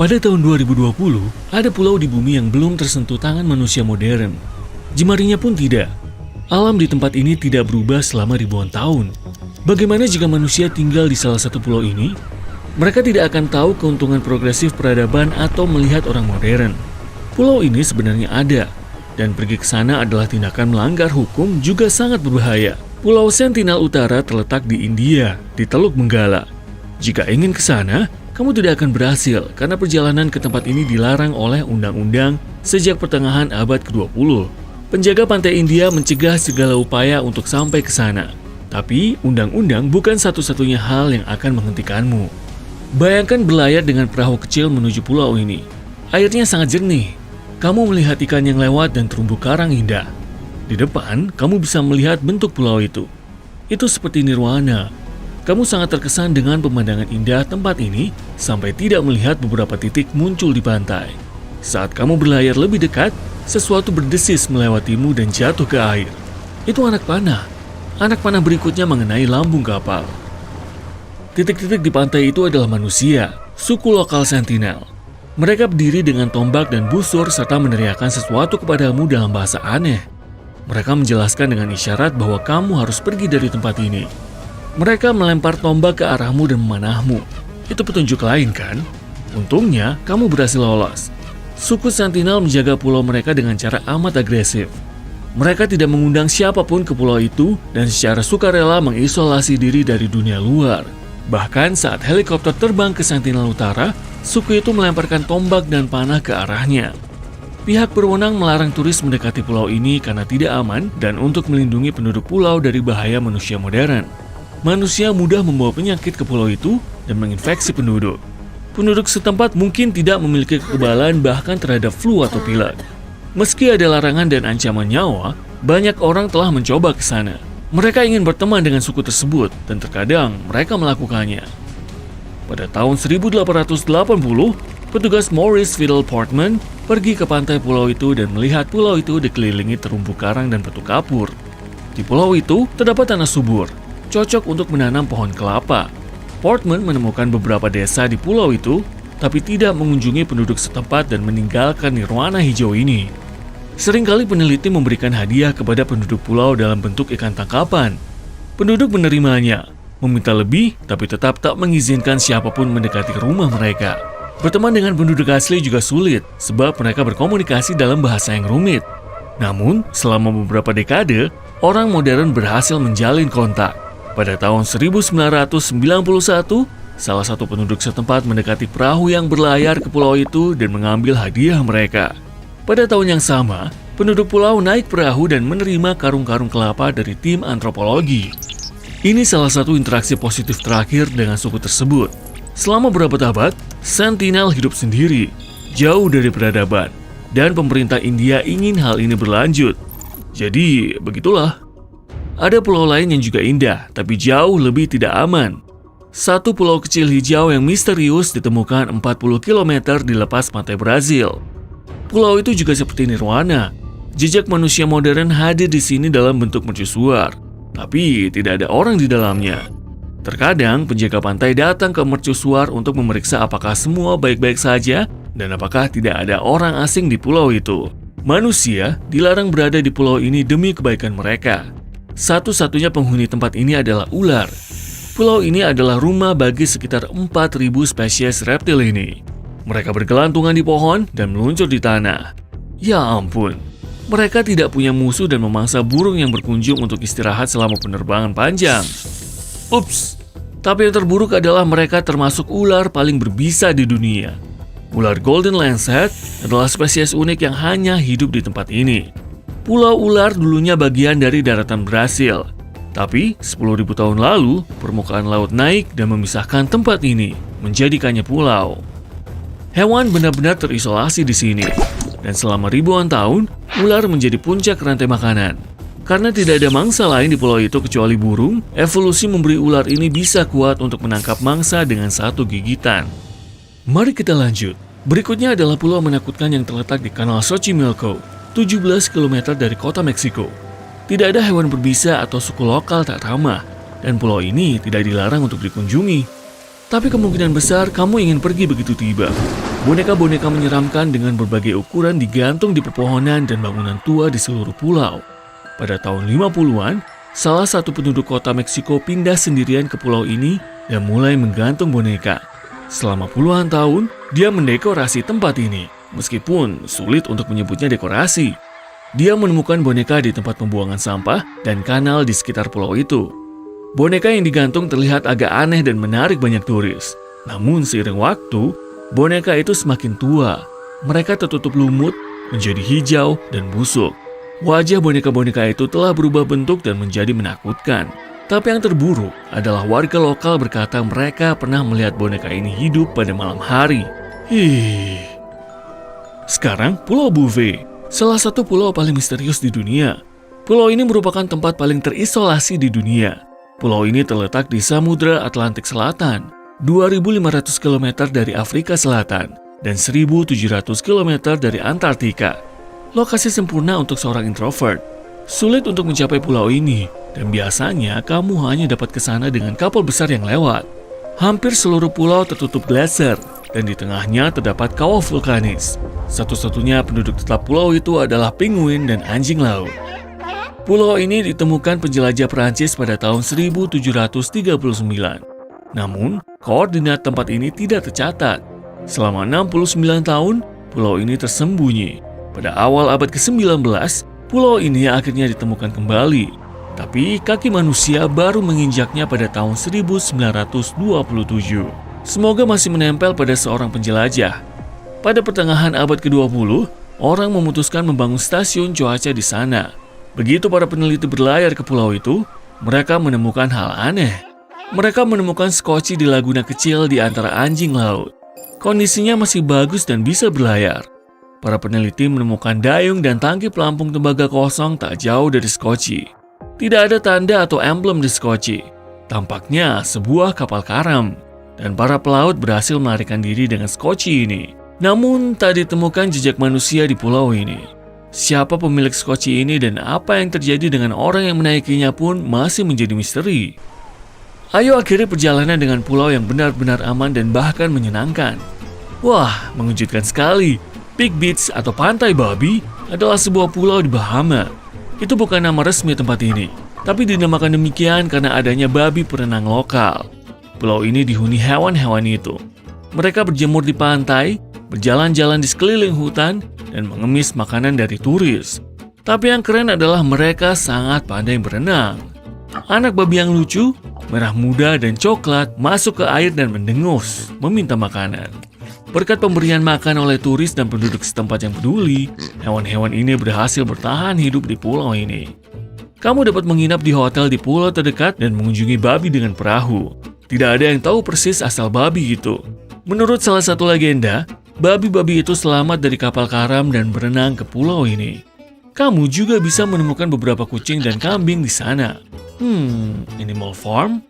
Pada tahun 2020, ada pulau di bumi yang belum tersentuh tangan manusia modern. Jemarinya pun tidak. Alam di tempat ini tidak berubah selama ribuan tahun. Bagaimana jika manusia tinggal di salah satu pulau ini? Mereka tidak akan tahu keuntungan progresif peradaban atau melihat orang modern. Pulau ini sebenarnya ada, dan pergi ke sana adalah tindakan melanggar hukum juga sangat berbahaya. Pulau Sentinel Utara terletak di India, di Teluk Benggala. Jika ingin ke sana, kamu tidak akan berhasil karena perjalanan ke tempat ini dilarang oleh undang-undang sejak pertengahan abad ke-20. Penjaga pantai India mencegah segala upaya untuk sampai ke sana. Tapi, undang-undang bukan satu-satunya hal yang akan menghentikanmu. Bayangkan berlayar dengan perahu kecil menuju pulau ini. Airnya sangat jernih. Kamu melihat ikan yang lewat dan terumbu karang indah. Di depan, kamu bisa melihat bentuk pulau itu. Itu seperti nirwana. Kamu sangat terkesan dengan pemandangan indah tempat ini sampai tidak melihat beberapa titik muncul di pantai. Saat kamu berlayar lebih dekat, sesuatu berdesis melewatimu dan jatuh ke air. Itu anak panah. Anak panah berikutnya mengenai lambung kapal. Titik-titik di pantai itu adalah manusia, suku lokal Sentinel. Mereka berdiri dengan tombak dan busur serta meneriakkan sesuatu kepadamu dalam bahasa aneh. Mereka menjelaskan dengan isyarat bahwa kamu harus pergi dari tempat ini. Mereka melempar tombak ke arahmu dan memanahmu. Itu petunjuk lain kan? Untungnya, kamu berhasil lolos. Suku Sentinel menjaga pulau mereka dengan cara amat agresif. Mereka tidak mengundang siapapun ke pulau itu dan secara sukarela mengisolasi diri dari dunia luar. Bahkan saat helikopter terbang ke Sentinel Utara, suku itu melemparkan tombak dan panah ke arahnya. Pihak berwenang melarang turis mendekati pulau ini karena tidak aman dan untuk melindungi penduduk pulau dari bahaya manusia modern. Manusia mudah membawa penyakit ke pulau itu dan menginfeksi penduduk. Penduduk setempat mungkin tidak memiliki kekebalan bahkan terhadap flu atau pilek. Meski ada larangan dan ancaman nyawa, banyak orang telah mencoba ke sana. Mereka ingin berteman dengan suku tersebut dan terkadang mereka melakukannya. Pada tahun 1880, petugas Maurice Fiddle Portman pergi ke pantai pulau itu dan melihat pulau itu dikelilingi terumbu karang dan batu kapur. Di pulau itu terdapat tanah subur, cocok untuk menanam pohon kelapa. Portman menemukan beberapa desa di pulau itu, tapi tidak mengunjungi penduduk setempat dan meninggalkan nirwana hijau ini. Seringkali peneliti memberikan hadiah kepada penduduk pulau dalam bentuk ikan tangkapan. Penduduk menerimanya, meminta lebih, tapi tetap tak mengizinkan siapapun mendekati rumah mereka. Berteman dengan penduduk asli juga sulit, sebab mereka berkomunikasi dalam bahasa yang rumit. Namun, selama beberapa dekade, orang modern berhasil menjalin kontak. Pada tahun 1991, salah satu penduduk setempat mendekati perahu yang berlayar ke pulau itu dan mengambil hadiah mereka. Pada tahun yang sama, penduduk pulau naik perahu dan menerima karung-karung kelapa dari tim antropologi. Ini salah satu interaksi positif terakhir dengan suku tersebut. Selama berabad-abad, Sentinel hidup sendiri, jauh dari peradaban, dan pemerintah India ingin hal ini berlanjut. Jadi, begitulah. Ada pulau lain yang juga indah, tapi jauh lebih tidak aman. Satu pulau kecil hijau yang misterius ditemukan 40 km di lepas pantai Brazil. Pulau itu juga seperti nirwana. Jejak manusia modern hadir di sini dalam bentuk mercusuar, tapi tidak ada orang di dalamnya. Terkadang penjaga pantai datang ke mercusuar untuk memeriksa apakah semua baik-baik saja dan apakah tidak ada orang asing di pulau itu. Manusia dilarang berada di pulau ini demi kebaikan mereka. Satu-satunya penghuni tempat ini adalah ular. Pulau ini adalah rumah bagi sekitar 4.000 spesies reptil ini. Mereka bergelantungan di pohon dan meluncur di tanah. Ya ampun, mereka tidak punya musuh dan memangsa burung yang berkunjung untuk istirahat selama penerbangan panjang. Ups, tapi yang terburuk adalah mereka termasuk ular paling berbisa di dunia. Ular Golden Lancet adalah spesies unik yang hanya hidup di tempat ini. Pulau ular dulunya bagian dari daratan Brasil. Tapi 10.000 tahun lalu, permukaan laut naik dan memisahkan tempat ini, menjadikannya pulau. Hewan benar-benar terisolasi di sini. Dan selama ribuan tahun, ular menjadi puncak rantai makanan. Karena tidak ada mangsa lain di pulau itu kecuali burung, evolusi memberi ular ini bisa kuat untuk menangkap mangsa dengan satu gigitan. Mari kita lanjut. Berikutnya adalah pulau menakutkan yang terletak di Kanal Xochimilco, 17 km dari kota Meksiko. Tidak ada hewan berbisa atau suku lokal tak ramah, dan pulau ini tidak dilarang untuk dikunjungi. Tapi kemungkinan besar kamu ingin pergi begitu tiba. Boneka-boneka menyeramkan dengan berbagai ukuran digantung di pepohonan dan bangunan tua di seluruh pulau. Pada tahun 50-an, salah satu penduduk kota Meksiko pindah sendirian ke pulau ini dan mulai menggantung boneka. Selama puluhan tahun, dia mendekorasi tempat ini, meskipun sulit untuk menyebutnya dekorasi. Dia menemukan boneka di tempat pembuangan sampah dan kanal di sekitar pulau itu. Boneka yang digantung terlihat agak aneh dan menarik banyak turis. Namun seiring waktu, boneka itu semakin tua. Mereka tertutup lumut, menjadi hijau dan busuk. Wajah boneka-boneka itu telah berubah bentuk dan menjadi menakutkan. Tapi yang terburuk adalah warga lokal berkata mereka pernah melihat boneka ini hidup pada malam hari. Sekarang Pulau Bouvet, salah satu pulau paling misterius di dunia. Pulau ini merupakan tempat paling terisolasi di dunia. Pulau ini terletak di Samudra Atlantik Selatan, 2.500 km dari Afrika Selatan, dan 1.700 km dari Antartika. Lokasi sempurna untuk seorang introvert. Sulit untuk mencapai pulau ini, dan biasanya kamu hanya dapat ke sana dengan kapal besar yang lewat. Hampir seluruh pulau tertutup glaser, dan di tengahnya terdapat kawah vulkanis. Satu-satunya penduduk tetap pulau itu adalah penguin dan anjing laut. Pulau ini ditemukan penjelajah Prancis pada tahun 1739. Namun, koordinat tempat ini tidak tercatat. Selama 69 tahun, pulau ini tersembunyi. Pada awal abad ke-19, pulau ini akhirnya ditemukan kembali. Tapi kaki manusia baru menginjaknya pada tahun 1927. Semoga masih menempel pada seorang penjelajah. Pada pertengahan abad ke-20, orang memutuskan membangun stasiun cuaca di sana. Begitu para peneliti berlayar ke pulau itu, mereka menemukan hal aneh. Mereka menemukan skoci di laguna kecil di antara anjing laut. Kondisinya masih bagus dan bisa berlayar. Para peneliti menemukan dayung dan tangki pelampung tembaga kosong tak jauh dari skoci. Tidak ada tanda atau emblem di skoci. Tampaknya sebuah kapal karam. Dan para pelaut berhasil melarikan diri dengan skoci ini. Namun tak ditemukan jejak manusia di pulau ini. Siapa pemilik skoci ini dan apa yang terjadi dengan orang yang menaikinya pun masih menjadi misteri. Ayo akhiri perjalanan dengan pulau yang benar-benar aman dan bahkan menyenangkan. Wah, mengejutkan sekali. Pig Beach atau Pantai Babi adalah sebuah pulau di Bahama. Itu bukan nama resmi tempat ini, tapi dinamakan demikian karena adanya babi perenang lokal. Pulau ini dihuni hewan-hewan itu. Mereka berjemur di pantai, berjalan-jalan di sekeliling hutan, dan mengemis makanan dari turis. Tapi yang keren adalah mereka sangat pandai berenang. Anak babi yang lucu, merah muda dan coklat masuk ke air dan mendengus, meminta makanan. Berkat pemberian makan oleh turis dan penduduk setempat yang peduli, hewan-hewan ini berhasil bertahan hidup di pulau ini. Kamu dapat menginap di hotel di pulau terdekat dan mengunjungi babi dengan perahu. Tidak ada yang tahu persis asal babi itu. Menurut salah satu legenda, babi-babi itu selamat dari kapal karam dan berenang ke pulau ini. Kamu juga bisa menemukan beberapa kucing dan kambing di sana. Animal Farm?